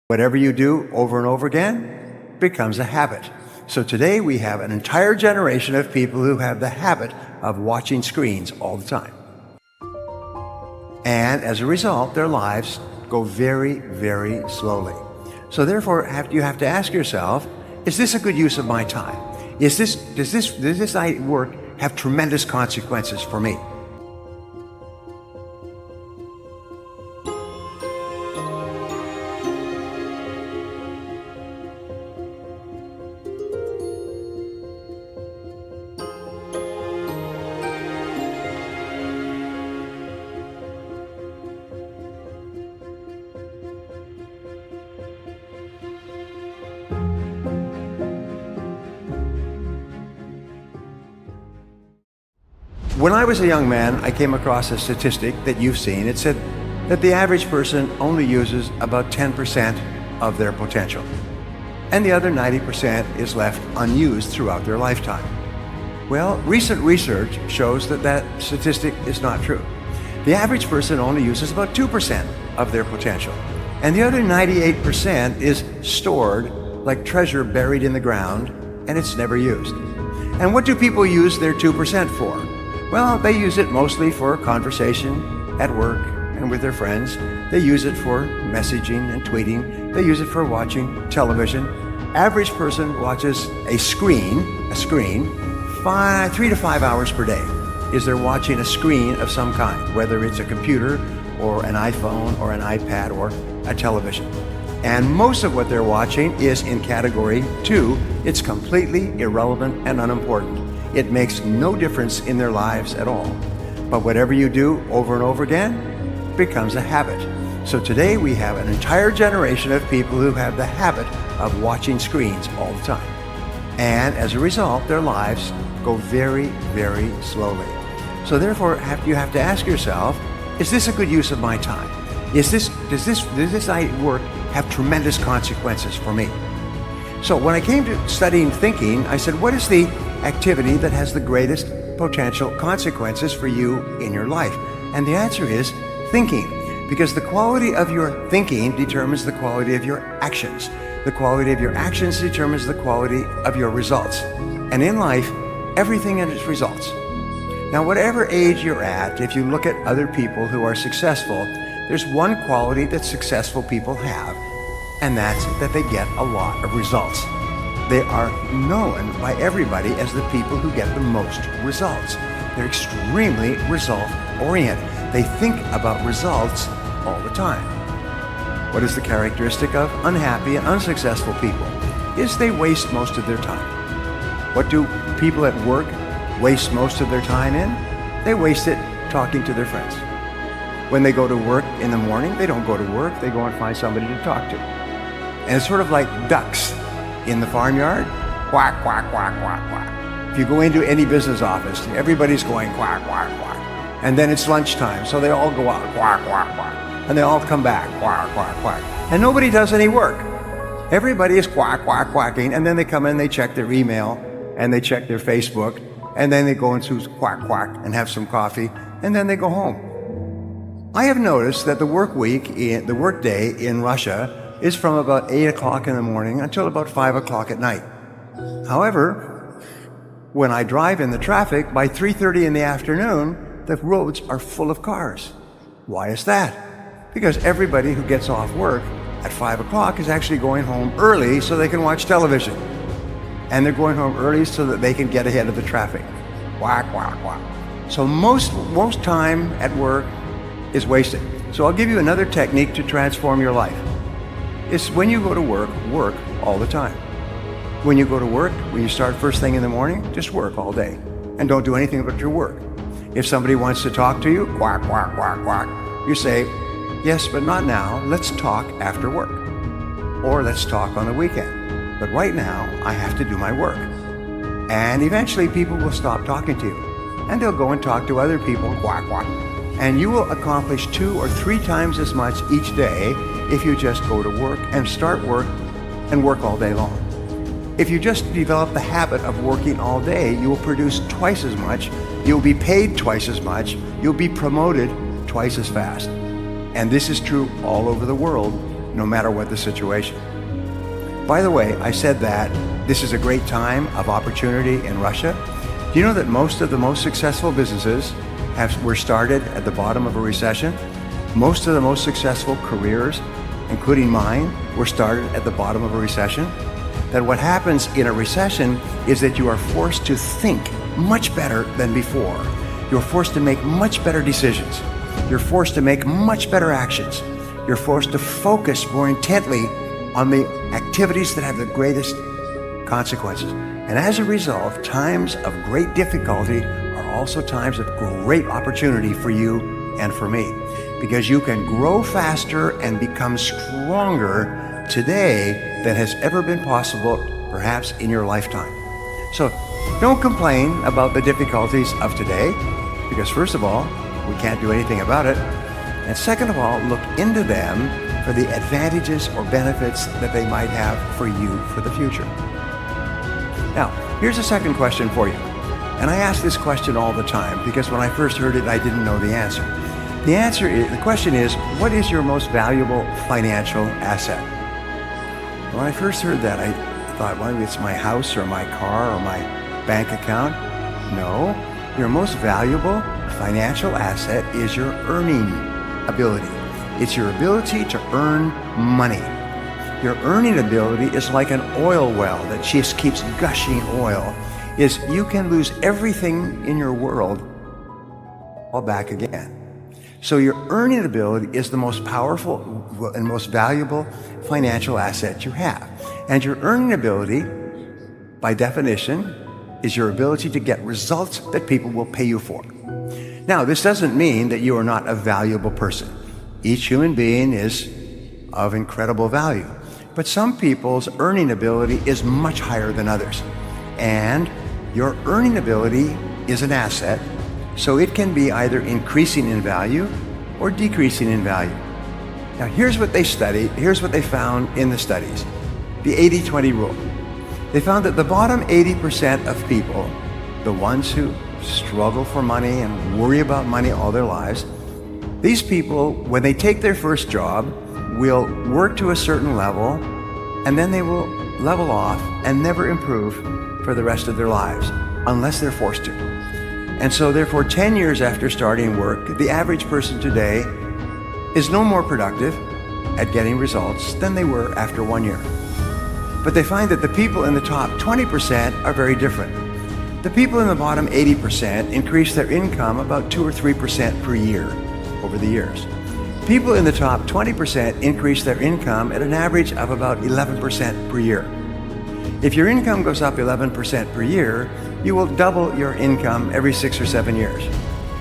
Whatever you do over and over again becomes a habit. So today we have an entire generation of people who have the habit of watching screens all the time. And as a result, their lives go very, very slowly. So therefore, you have to ask yourself, is this a good use of my time? Does this work have tremendous consequences for me? When I was a young man, I came across a statistic that you've seen. It said that the average person only uses about 10% of their potential, and the other 90% is left unused throughout their lifetime. Well, recent research shows that that statistic is not true. The average person only uses about 2% of their potential, and the other 98% is stored like treasure buried in the ground, and it's never used. And what do people use their 2% for? Well, they use it mostly for conversation at work and with their friends. They use it for messaging and tweeting. They use it for watching television. Average person watches a screen, 3 to 5 hours per day. Is they're watching a screen of some kind, whether it's a computer or an iPhone or an iPad or a television. And most of what they're watching is in category 2. It's completely irrelevant and unimportant. It makes no difference in their lives at all. But whatever you do over and over again becomes a habit. So today we have an entire generation of people who have the habit of watching screens all the time. And as a result, their lives go very, very slowly. So therefore, you have to ask yourself, is this a good use of my time? Does this work have tremendous consequences for me? So when I came to studying thinking, I said, what is the activity that has the greatest potential consequences for you in your life? And the answer is thinking, because the quality of your thinking determines the quality of your actions. The quality of your actions determines the quality of your results. And in life, everything is results. Now, whatever age you're at, if you look at other people who are successful, there's one quality that successful people have, and that's that they get a lot of results. They are known by everybody as the people who get the most results. They're extremely result-oriented. They think about results all the time. What is the characteristic of unhappy and unsuccessful people? Is they waste most of their time. What do people at work waste most of their time in? They waste it talking to their friends. When they go to work in the morning, they don't go to work, they go and find somebody to talk to. And it's sort of like ducks in the farmyard, quack, quack, quack, quack, quack. If you go into any business office, everybody's going quack, quack, quack. And then it's lunchtime, so they all go out, quack, quack, quack. And they all come back, quack, quack, quack. And nobody does any work. Everybody is quack, quack, quacking, and then they come in, they check their email, and they check their Facebook, and then they go into quack, quack, and have some coffee, and then they go home. I have noticed that the work day in Russia is from about 8 o'clock in the morning until about 5 o'clock at night. However, when I drive in the traffic, by 3:30 in the afternoon, the roads are full of cars. Why is that? Because everybody who gets off work at 5 o'clock is actually going home early so they can watch television. And they're going home early so that they can get ahead of the traffic. Quack, quack, quack. So most time at work is wasted. So I'll give you another technique to transform your life. It's when you go to work all the time. When you go to work, when you start first thing in the morning, just work all day. And don't do anything but your work. If somebody wants to talk to you, quack, quack, quack, quack, you say, yes, but not now. Let's talk after work. Or let's talk on the weekend. But right now, I have to do my work. And eventually people will stop talking to you. And they'll go and talk to other people, quack, quack. And you will accomplish 2 or 3 times as much each day if you just go to work and start work and work all day long. If you just develop the habit of working all day, you will produce twice as much, you'll be paid twice as much, you'll be promoted twice as fast. And this is true all over the world, no matter what the situation. By the way, I said that this is a great time of opportunity in Russia. Do you know that most of the most successful businesses were started at the bottom of a recession? Most of the most successful careers, including mine, were started at the bottom of a recession. That what happens in a recession is that you are forced to think much better than before. You're forced to make much better decisions. You're forced to make much better actions. You're forced to focus more intently on the activities that have the greatest consequences. And as a result, times of great difficulty are also times of great opportunity for you and for me, because you can grow faster and become stronger today than has ever been possible, perhaps in your lifetime. So don't complain about the difficulties of today, because first of all, we can't do anything about it. And second of all, look into them for the advantages or benefits that they might have for you for the future. Now, here's a second question for you. And I ask this question all the time because when I first heard it, I didn't know the answer. The question is, what is your most valuable financial asset? When I first heard that, I thought, well, maybe it's my house or my car or my bank account. No, your most valuable financial asset is your earning ability. It's your ability to earn money. Your earning ability is like an oil well that just keeps gushing oil. You can lose everything in your world all back again. So your earning ability is the most powerful and most valuable financial asset you have. And your earning ability, by definition, is your ability to get results that people will pay you for. Now, this doesn't mean that you are not a valuable person. Each human being is of incredible value. But some people's earning ability is much higher than others. And your earning ability is an asset, so it can be either increasing in value or decreasing in value. Now, here's what they found in the studies. The 80-20 rule. They found that the bottom 80% of people, the ones who struggle for money and worry about money all their lives, these people, when they take their first job, will work to a certain level, and then they will level off and never improve for the rest of their lives, unless they're forced to. And so therefore, 10 years after starting work, the average person today is no more productive at getting results than they were after 1 year. But they find that the people in the top 20% are very different. The people in the bottom 80% increase their income about 2 or 3% per year over the years. People in the top 20% increase their income at an average of about 11% per year. If your income goes up 11% per year, you will double your income every 6 or 7 years.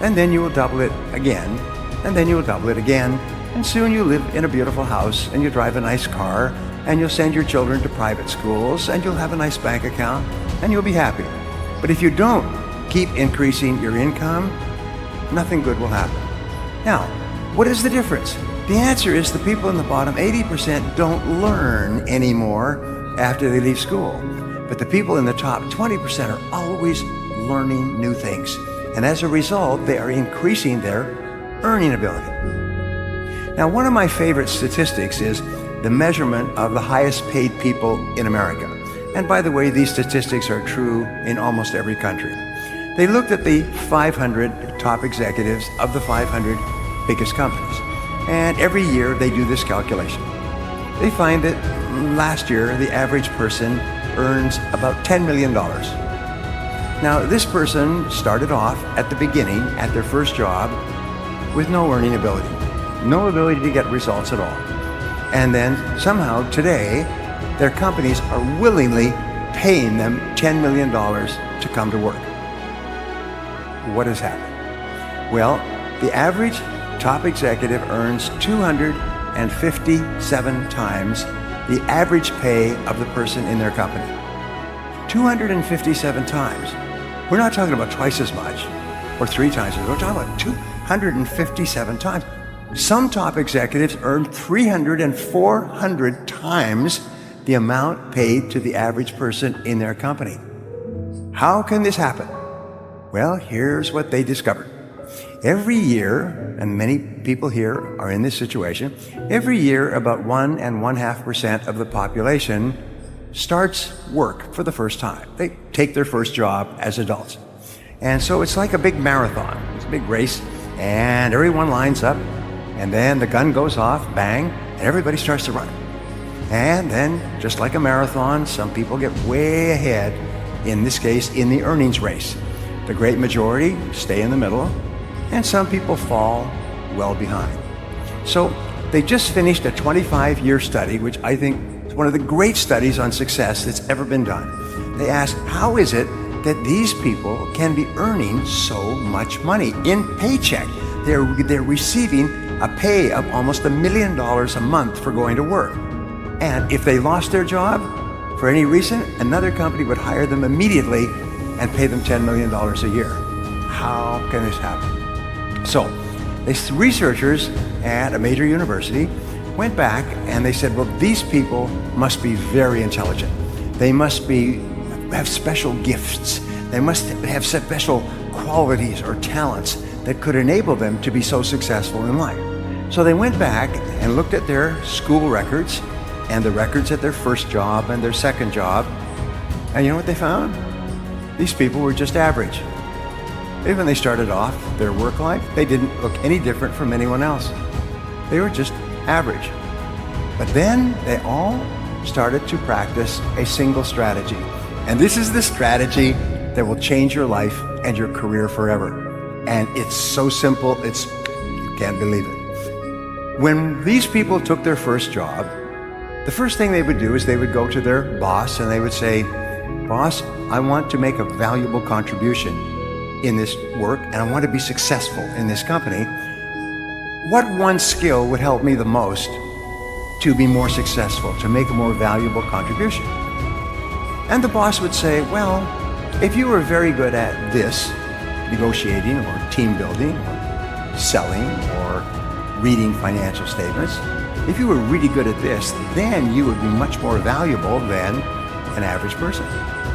And then you will double it again, and then you will double it again, and soon you live in a beautiful house, and you drive a nice car, and you'll send your children to private schools, and you'll have a nice bank account, and you'll be happy. But if you don't keep increasing your income, nothing good will happen. Now, what is the difference? The answer is the people in the bottom 80% don't learn anymore after they leave school. But the people in the top 20% are always learning new things. And as a result, they are increasing their earning ability. Now, one of my favorite statistics is the measurement of the highest paid people in America. And by the way, these statistics are true in almost every country. They looked at the 500 top executives of the 500 biggest companies. And every year they do this calculation. They find that last year, the average person earns about $10 million. Now, this person started off at the beginning, at their first job, with no earning ability, no ability to get results at all. And then somehow today, their companies are willingly paying them $10 million to come to work. What has happened? Well, the average top executive earns 257 times the average pay of the person in their company. 257 times. We're not talking about twice as much or 3 times as much. We're talking about 257 times. Some top executives earn 300 and 400 times the amount paid to the average person in their company. How can this happen? Well, here's what they discovered. Every year, and many people here are in this situation, every year about 1.5% of the population starts work for the first time. They take their first job as adults. And so it's like a big marathon. It's a big race, and everyone lines up, and then the gun goes off, bang, and everybody starts to run. And then, just like a marathon, some people get way ahead, in this case, in the earnings race. The great majority stay in the middle, and some people fall well behind. So they just finished a 25-year study, which I think is one of the great studies on success that's ever been done. They asked, how is it that these people can be earning so much money in paycheck? They're receiving a pay of almost $1 million a month for going to work. And if they lost their job for any reason, another company would hire them immediately and pay them $10 million a year. How can this happen? So, these researchers at a major university went back and they said, well, these people must be very intelligent. They must have special gifts. They must have special qualities or talents that could enable them to be so successful in life. So they went back and looked at their school records and the records at their first job and their second job. And you know what they found? These people were just average. Even when they started off their work life, they didn't look any different from anyone else. They were just average. But then they all started to practice a single strategy. And this is the strategy that will change your life and your career forever. And it's so simple, you can't believe it. When these people took their first job, the first thing they would do is they would go to their boss and they would say, boss, I want to make a valuable contribution in this work, and I want to be successful in this company. What one skill would help me the most to be more successful, to make a more valuable contribution? And the boss would say, well, if you were very good at this, negotiating or team building or selling or reading financial statements, if you were really good at this, then you would be much more valuable than an average person.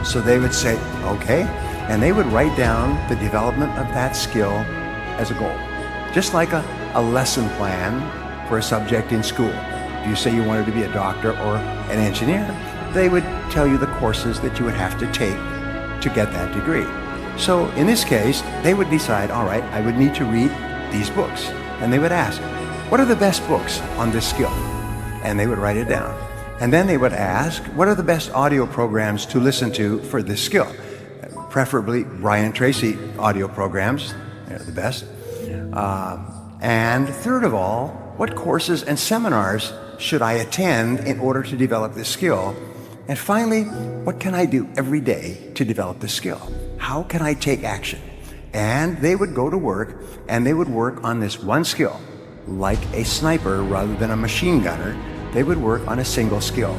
So they would say, okay, and they would write down the development of that skill as a goal. Just like a lesson plan for a subject in school. If you say you wanted to be a doctor or an engineer, they would tell you the courses that you would have to take to get that degree. So in this case, they would decide, all right, I would need to read these books. And they would ask, what are the best books on this skill? And they would write it down. And then they would ask, what are the best audio programs to listen to for this skill? Preferably Brian Tracy audio programs, they're the best. And third of all, what courses and seminars should I attend in order to develop this skill? And finally, what can I do every day to develop this skill? How can I take action? And they would go to work and they would work on this one skill. Like a sniper rather than a machine gunner, they would work on a single skill.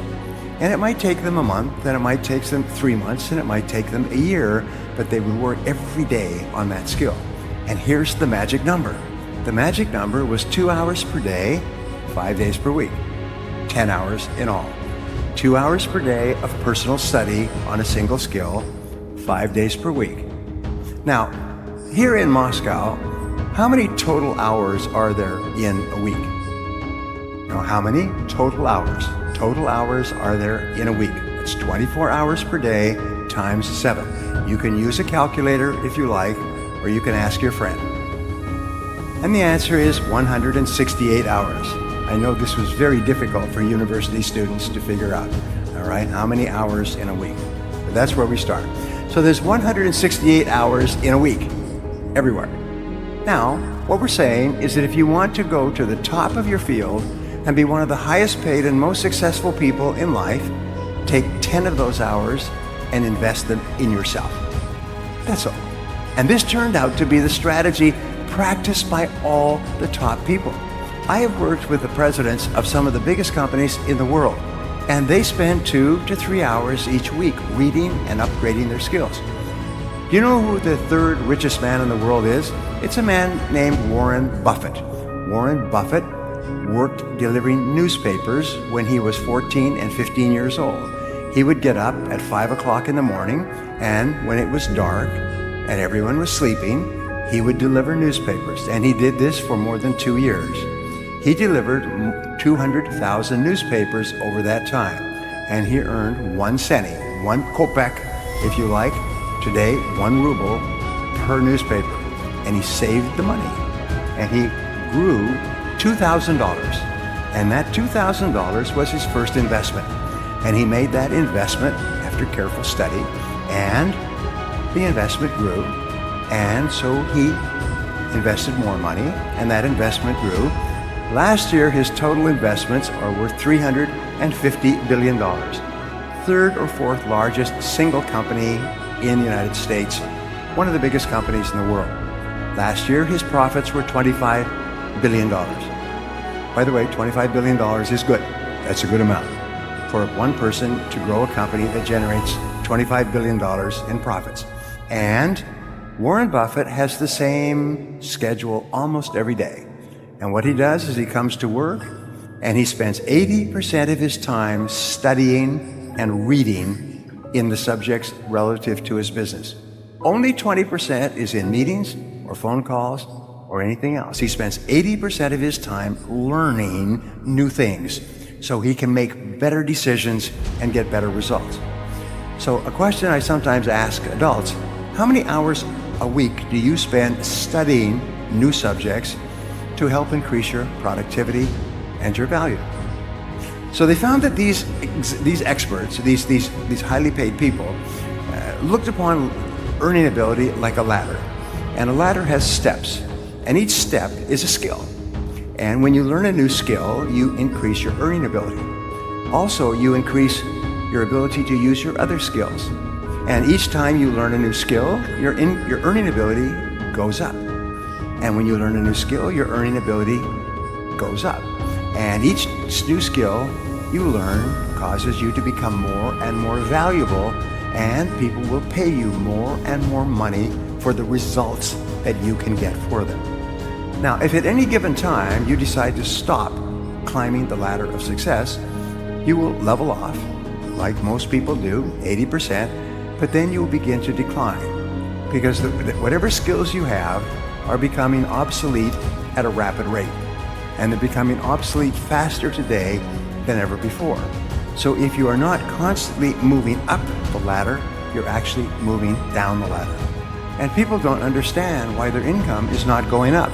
And it might take them a month, and it might take them 3 months, and it might take them a year, but they would work every day on that skill. And here's the magic number. The magic number was 2 hours per day, 5 days per week, 10 hours in all. 2 hours per day of personal study on a single skill, 5 days per week. Now, here in Moscow, how many total hours are there in a week? Now, how many total hours? Total hours are there in a week? It's 24 hours per day times 7. You can use a calculator if you like, or you can ask your friend. And the answer is 168 hours. I know this was very difficult for university students to figure out, all right, how many hours in a week. But that's where we start. So there's 168 hours in a week, everywhere. Now, what we're saying is that if you want to go to the top of your field and be one of the highest paid and most successful people in life, take 10 of those hours and invest them in yourself. That's all. And this turned out to be the strategy practiced by all the top people. I have worked with the presidents of some of the biggest companies in the world, and they spend 2 to 3 hours each week reading and upgrading their skills. Do you know who the third richest man in the world is? It's a man named Warren Buffett. Warren Buffett worked delivering newspapers when he was 14 and 15 years old. He would get up at 5 o'clock in the morning, and when it was dark and everyone was sleeping, he would deliver newspapers, and he did this for more than 2 years. He delivered 200,000 newspapers over that time, and he earned 1 cent, 1 kopeck, if you like, today 1 ruble per newspaper, and he saved the money, and he grew $2,000, and that $2,000 was his first investment, and he made that investment after careful study, and the investment grew, and so he invested more money, and that investment grew. Last year, his total investments are worth $350 billion, third or fourth largest single company in the United States, one of the biggest companies in the world. Last year, his profits were $25 billion. By the way, $25 billion is good. That's a good amount for one person to grow a company that generates $25 billion in profits. And Warren Buffett has the same schedule almost every day. And what he does is he comes to work and he spends 80% of his time studying and reading in the subjects relative to his business. Only 20% is in meetings or phone calls or anything else. He spends 80% of his time learning new things so he can make better decisions and get better results. So a question I sometimes ask adults, how many hours a week do you spend studying new subjects to help increase your productivity and your value? So they found that these experts, these highly paid people, looked upon earning ability like a ladder. And a ladder has steps, and each step is a skill. And when you learn a new skill, you increase your earning ability. Also, you increase your ability to use your other skills. And each time you learn a new skill, your earning ability goes up. And when you learn a new skill, your earning ability goes up. And each new skill you learn causes you to become more and more valuable, and people will pay you more and more money for the results that you can get for them. Now, if at any given time you decide to stop climbing the ladder of success, you will level off, like most people do, 80%, but then you will begin to decline because whatever skills you have are becoming obsolete at a rapid rate, and they're becoming obsolete faster today than ever before. So if you are not constantly moving up the ladder, you're actually moving down the ladder. And people don't understand why their income is not going up.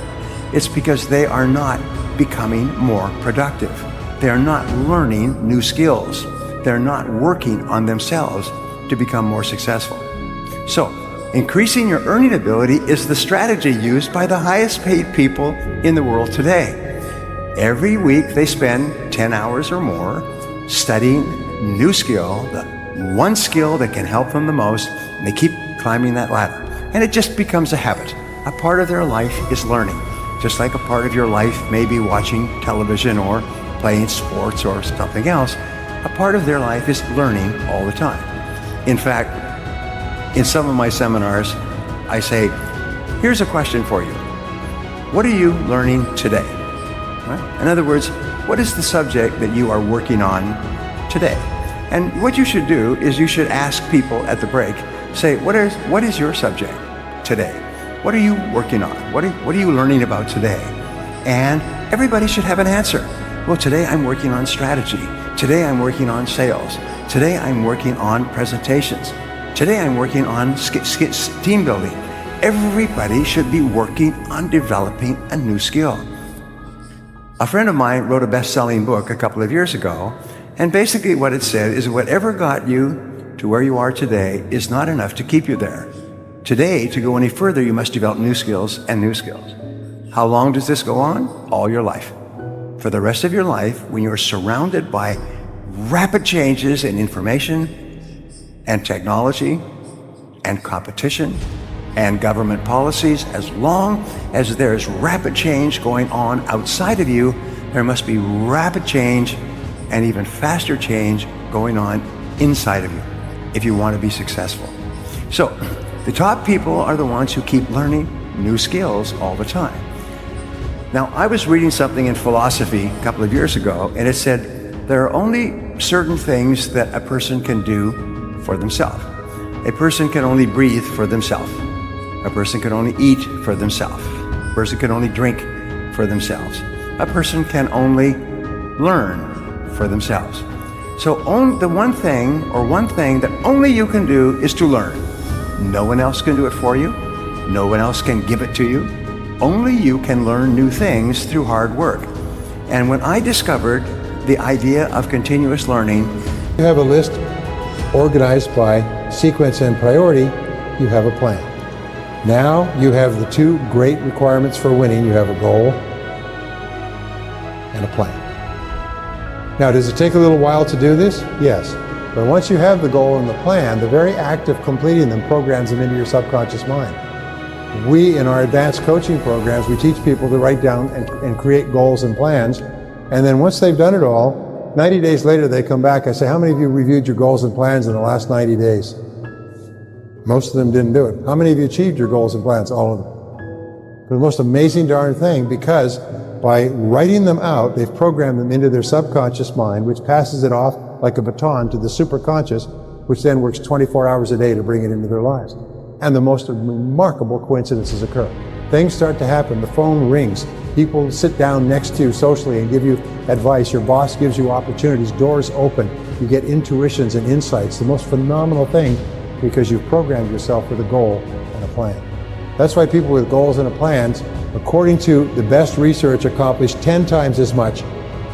It's because they are not becoming more productive. They are not learning new skills. They're not working on themselves to become more successful. So, increasing your earning ability is the strategy used by the highest paid people in the world today. Every week they spend 10 hours or more studying new skill, the one skill that can help them the most, and they keep climbing that ladder. And it just becomes a habit. A part of their life is learning. Just like a part of your life may be watching television or playing sports or something else, a part of their life is learning all the time. In fact, in some of my seminars, I say, here's a question for you. What are you learning today? Right? In other words, what is the subject that you are working on today? And what you should do is you should ask people at the break, say, what is your subject today? What are you working on? What are you learning about today? And everybody should have an answer. Well, today I'm working on strategy. Today I'm working on sales. Today I'm working on presentations. Today I'm working on team building. Everybody should be working on developing a new skill. A friend of mine wrote a best-selling book a couple of years ago, and basically what it said is whatever got you to where you are today is not enough to keep you there. Today, to go any further, you must develop new skills and new skills. How long does this go on? All your life. For the rest of your life, when you are surrounded by rapid changes in information and technology and competition and government policies, as long as there's rapid change going on outside of you, there must be rapid change and even faster change going on inside of you if you want to be successful. So, the top people are the ones who keep learning new skills all the time. Now, I was reading something in philosophy a couple of years ago, and it said there are only certain things that a person can do for themselves. A person can only breathe for themselves. A person can only eat for themselves. A person can only drink for themselves. A person can only learn for themselves. So the one thing that only you can do is to learn. No one else can do it for you. No one else can give it to you. Only you can learn new things through hard work. And when I discovered the idea of continuous learning, you have a list organized by sequence and priority, you have a plan. Now you have the two great requirements for winning. You have a goal and a plan. Now, does it take a little while to do this? Yes. But once you have the goal and the plan, the very act of completing them programs them into your subconscious mind. We, in our advanced coaching programs, we teach people to write down and create goals and plans. And then once they've done it all, 90 days later they come back. I say, how many of you reviewed your goals and plans in the last 90 days? Most of them didn't do it. How many of you achieved your goals and plans? All of them. The most amazing darn thing, because by writing them out, they've programmed them into their subconscious mind, which passes it off like a baton to the superconscious, which then works 24 hours a day to bring it into their lives. And the most remarkable coincidences occur. Things start to happen. The phone rings. People sit down next to you socially and give you advice. Your boss gives you opportunities. Doors open. You get intuitions and insights. The most phenomenal thing, because you've programmed yourself with a goal and a plan. That's why people with goals and plans, according to the best research, accomplish 10 times as much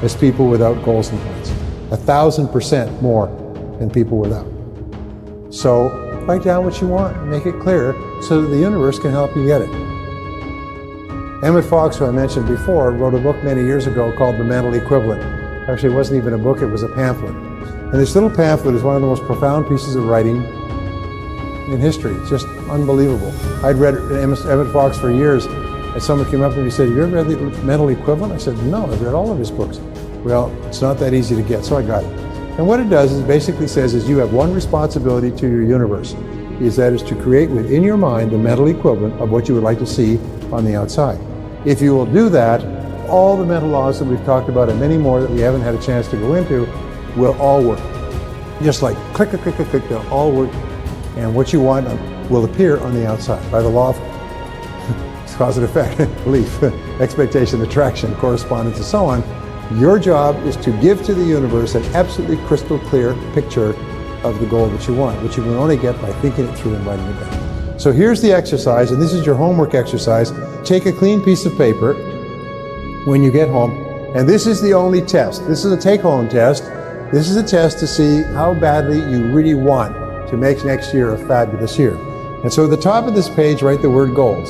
as people without goals and plans. 1,000% more than people without. So write down what you want and make it clear so that the universe can help you get it. Emmett Fox, who I mentioned before, wrote a book many years ago called The Mental Equivalent. Actually, it wasn't even a book, it was a pamphlet. And this little pamphlet is one of the most profound pieces of writing in history. It's just unbelievable. I'd read Emmett Fox for years, and someone came up to me and said, have you ever read The Mental Equivalent? I said, no, I've read all of his books. Well, it's not that easy to get, so I got it. And what it does is basically says is you have one responsibility to your universe, is to create within your mind the mental equivalent of what you would like to see on the outside. If you will do that, all the mental laws that we've talked about and many more that we haven't had a chance to go into will all work. Just like click, click, click, click, click, they'll all work. And what you want will appear on the outside by the law of cause and effect, belief, expectation, attraction, correspondence, and so on. Your job is to give to the universe an absolutely crystal clear picture of the goal that you want, which you can only get by thinking it through and writing it down. So here's the exercise, and this is your homework exercise. Take a clean piece of paper when you get home, and this is the only test. This is a take-home test. This is a test to see how badly you really want to make next year a fabulous year. And so at the top of this page, write the word goals.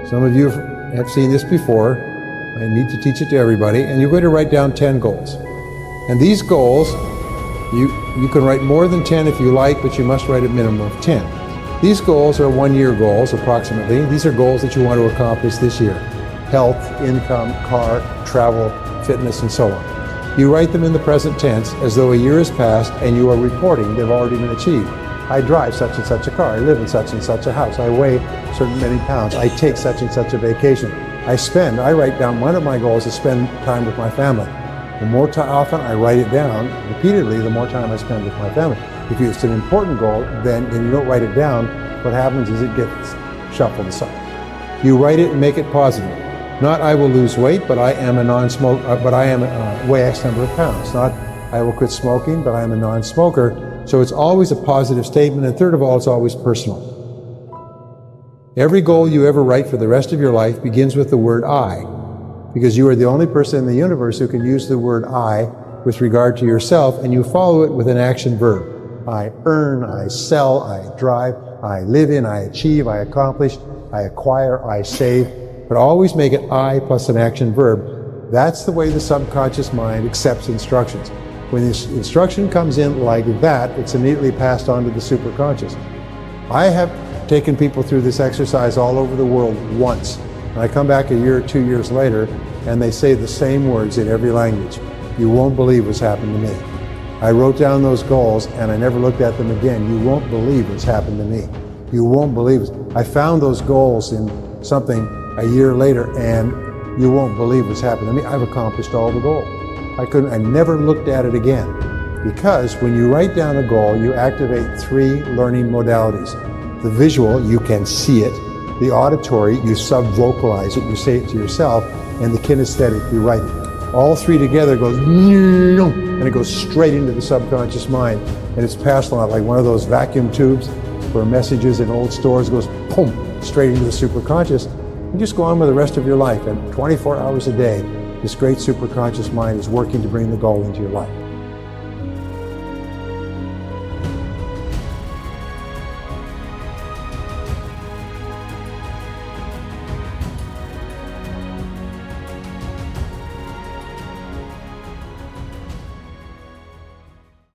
Some of you have seen this before. I need to teach it to everybody. And you're going to write down 10 goals. And these goals, you can write more than 10 if you like, but you must write a minimum of 10. These goals are one-year goals, approximately. These are goals that you want to accomplish this year. Health, income, car, travel, fitness, and so on. You write them in the present tense as though a year has passed and you are reporting they've already been achieved. I drive such and such a car. I live in such and such a house. I weigh certain many pounds. I take such and such a vacation. I write down, one of my goals is spend time with my family. The more often I write it down, repeatedly, the more time I spend with my family. If it's an important goal, then and you don't write it down, what happens is it gets shuffled aside. You write it and make it positive. Not I will lose weight, but I am a non-smoker, but I am weigh X number of pounds. Not I will quit smoking, but I am a non-smoker. So it's always a positive statement, and third of all, it's always personal. Every goal you ever write for the rest of your life begins with the word I, because you are the only person in the universe who can use the word I with regard to yourself, and you follow it with an action verb. I earn, I sell, I drive, I live in, I achieve, I accomplish, I acquire, I save, but always make it I plus an action verb. That's the way the subconscious mind accepts instructions. When this instruction comes in like that, it's immediately passed on to the superconscious. I have taken people through this exercise all over the world once. And I come back a year or 2 years later, and they say the same words in every language. You won't believe what's happened to me. I wrote down those goals, and I never looked at them again. You won't believe what's happened to me. You won't believe it. I found those goals in something a year later, and you won't believe what's happened to me. I've accomplished all the goals. I never looked at it again. Because when you write down a goal, you activate 3 learning modalities. The visual, you can see it. The auditory, you sub-vocalize it, you say it to yourself, and the kinesthetic, you write it. All three together goes, and it goes straight into the subconscious mind, and it's passed on like one of those vacuum tubes where messages in old stores goes, boom, straight into the superconscious. You just go on with the rest of your life, and 24 hours a day, this great superconscious mind is working to bring the goal into your life.